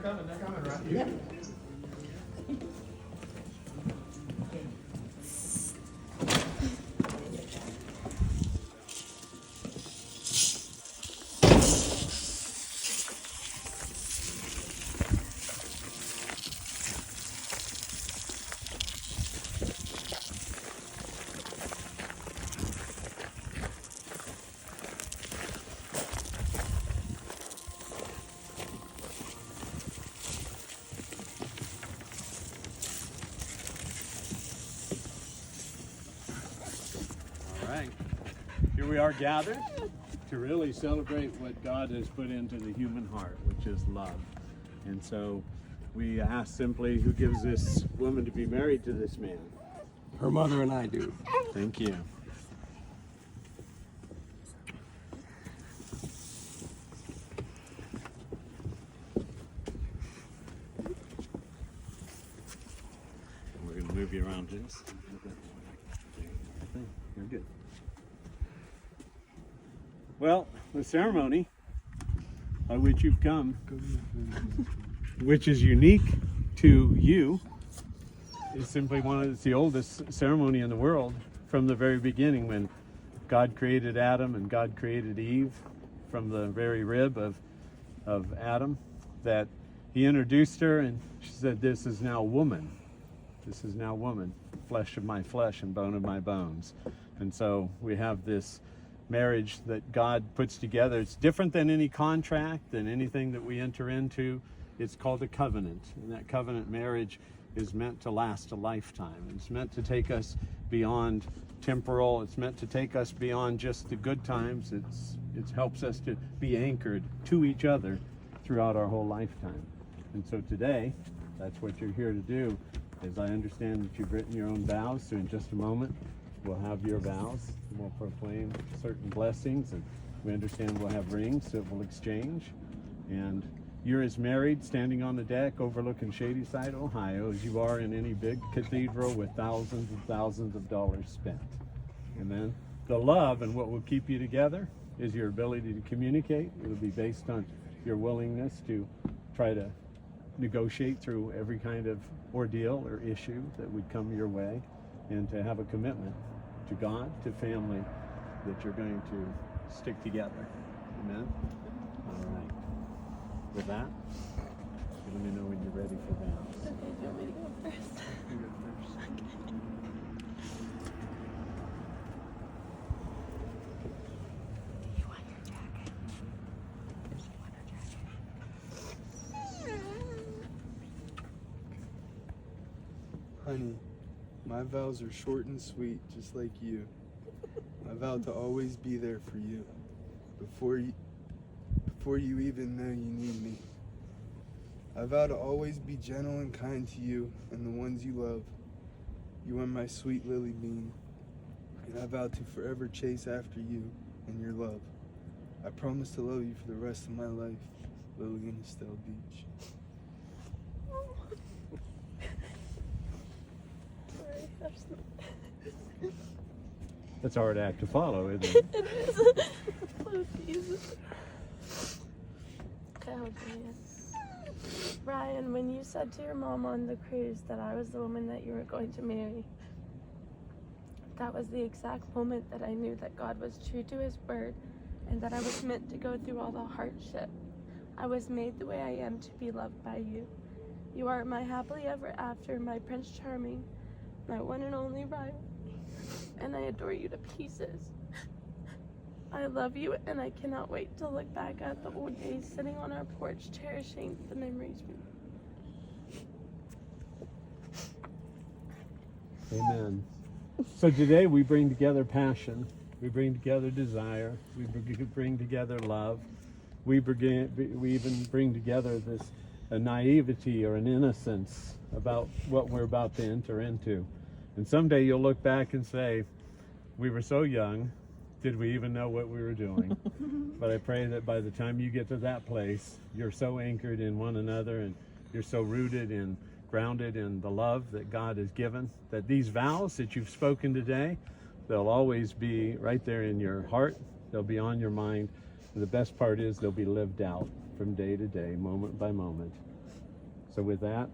they're coming, right? Yep. Here we are gathered to really celebrate what God has put into the human heart, which is love. And so we ask simply, who gives this woman to be married to this man? Her mother and I do. Thank you. We're going to move you around just a little bit. You're good. Well, the ceremony by which you've come, which is unique to you, is simply it's the oldest ceremony in the world from the very beginning, when God created Adam and God created Eve from the very rib of Adam, that he introduced her and she said, "This is now woman. This is now woman, flesh of my flesh and bone of my bones." And so we have this marriage that God puts together. It's different than any contract, than anything that we enter into. It's called a covenant. And that covenant marriage is meant to last a lifetime. It's meant to take us beyond temporal. It's meant to take us beyond just the good times. It helps us to be anchored to each other throughout our whole lifetime. And so today, that's what you're here to do. As I understand that you've written your own vows, so in just a moment, we'll have your vows. We'll proclaim certain blessings, and we understand we'll have rings that we'll exchange. And you're as married, standing on the deck overlooking Shadyside, Ohio, as you are in any big cathedral with thousands and thousands of dollars spent. And then the love and what will keep you together is your ability to communicate. It will be based on your willingness to try to negotiate through every kind of ordeal or issue that would come your way, and to have a commitment to God, to family, that you're going to stick together. Amen? All right. With that, let me know when you're ready for that. Okay, do you want me to go first? You go first. Do you want your jacket? Does she want her jacket? Honey, my vows are short and sweet, just like you. I vow to always be there for you. Before you even know you need me. I vow to always be gentle and kind to you and the ones you love. You are my sweet lily bean, and I vow to forever chase after you and your love. I promise to love you for the rest of my life, Lily and Estelle Beach. Sorry, that's not... That's a hard act to follow, isn't it? It is. Oh, Jesus. Okay, hold on. Ryan, when you said to your mom on the cruise that I was the woman that you were going to marry, that was the exact moment that I knew that God was true to his word and that I was meant to go through all the hardship. I was made the way I am to be loved by you. You are my happily ever after, my Prince Charming, my one and only Ryan, and I adore you to pieces. I love you, and I cannot wait to look back at the old days sitting on our porch, cherishing the memories we made. Amen. So today we bring together passion, we bring together desire, we bring together love, we even bring together this a naivety or an innocence about what we're about to enter into. And someday you'll look back and say, we were so young, did we even know what we were doing? But I pray that by the time you get to that place, you're so anchored in one another and you're so rooted and grounded in the love that God has given, that these vows that you've spoken today, they'll always be right there in your heart. They'll be on your mind. And the best part is they'll be lived out from day to day, moment by moment. So with that,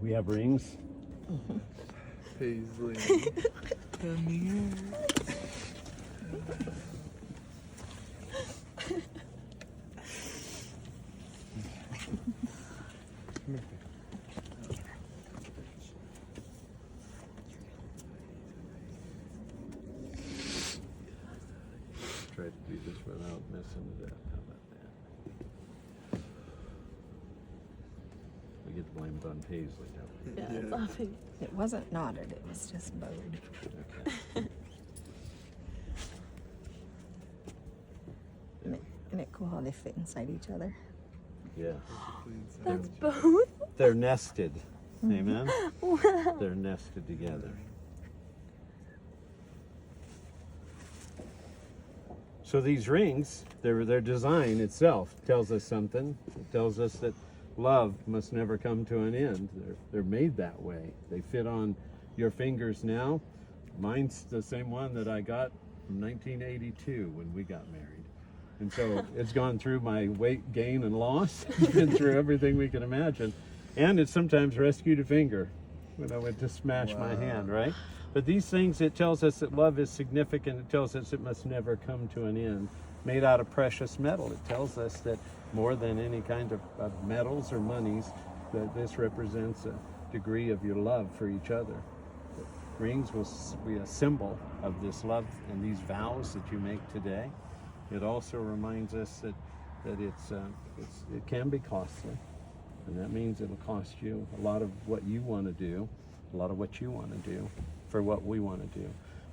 we have rings. Paisley. Come here. Try to do this without messing it up. How about that? We get the blame on Paisley, don't we? Yeah, it's laughing. It wasn't knotted, it was just bowed. Okay. Isn't it cool how they fit inside each other? Yeah. That's both. They're nested. Amen? Wow. They're nested together. So these rings, their design itself tells us something. It tells us that love must never come to an end. They're made that way. They fit on your fingers now. Mine's the same one that I got from 1982 when we got married. And so it's gone through my weight gain and loss. It's been through everything we can imagine. And it's sometimes rescued a finger when I went to smash my hand, right? But these things, it tells us that love is significant. It tells us it must never come to an end. Made out of precious metal. It tells us that more than any kind of metals or monies, that this represents a degree of your love for each other. Rings will be a symbol of this love and these vows that you make today. It also reminds us that it can be costly, and that means it'll cost you a lot of what you want to do, a lot of what you want to do for what we want to do.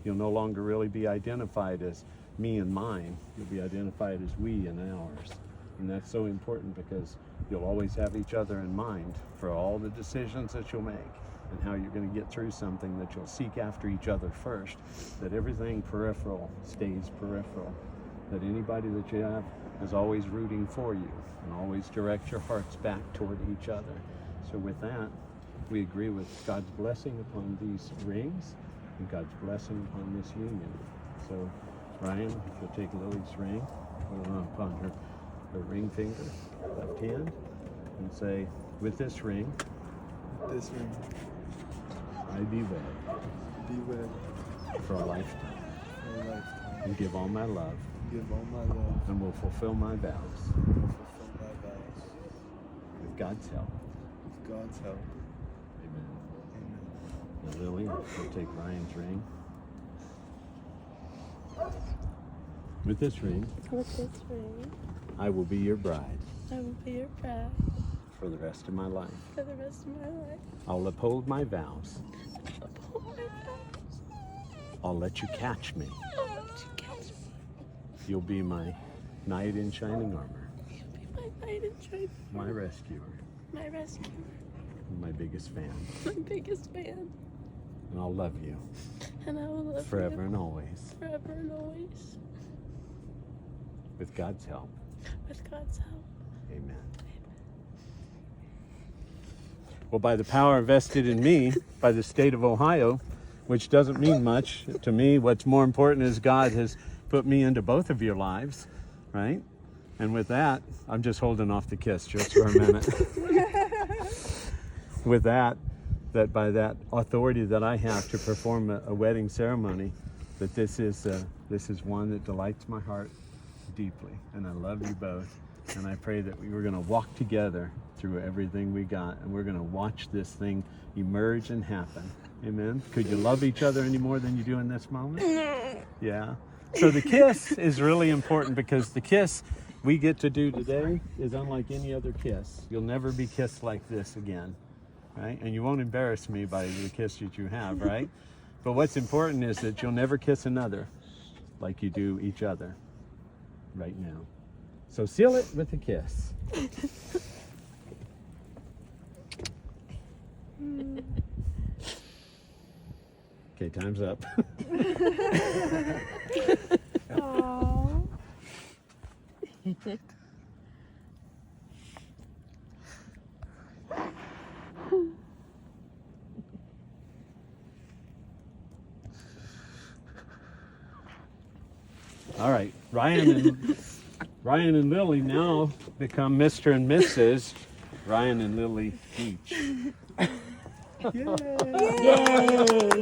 You'll no longer really be identified as me and mine. You'll be identified as we and ours, and that's so important because you'll always have each other in mind for all the decisions that you'll make and how you're going to get through something, that you'll seek after each other first, that everything peripheral stays peripheral, that anybody that you have is always rooting for you and always direct your hearts back toward each other. So with that, we agree with God's blessing upon these rings and God's blessing upon this union. So Ryan, if you'll take Lily's ring, put it upon her ring finger, left hand, and say, with this ring, I be wed. Be wed For a lifetime. for a lifetime. And give all my love. Give all my love. And will fulfill my vows. And will fulfill my vows. With God's help. With God's help. Amen. Amen. Now Lily, you'll take Ryan's ring. With this ring, With this ring, I will be your bride I will be your bride for the rest of my life. for the rest of my life. I'll uphold my vows. Uphold my vows. I'll let you catch me. I'll let you catch me. You'll be my knight in shining armor, You'll be my knight in shining, my rescuer, my rescuer, and my biggest fan. my biggest fan. And I'll love you And I will love forever you and always. forever and always. With God's help. With God's help. Amen. Well, by the power vested in me by the state of Ohio, which doesn't mean much to me, what's more important is God has put me into both of your lives, right? And with that, I'm just holding off the kiss just for a minute. With that by that authority that I have to perform a wedding ceremony, that this is one that delights my heart deeply, and I love you both, and I pray that we're going to walk together through everything we got, and we're going to watch this thing emerge and happen. Amen. Could you love each other any more than you do in this moment? Yeah. So the kiss is really important, because the kiss we get to do today is unlike any other kiss. You'll never be kissed like this again, right? And you won't embarrass me by the kiss that you have, right? But what's important is that you'll never kiss another like you do each other right now. So seal it with a kiss. Okay, time's up. Aww. All right, Ryan and Lily now become Mr. and Mrs. Ryan and Lily each. Yay! Yay!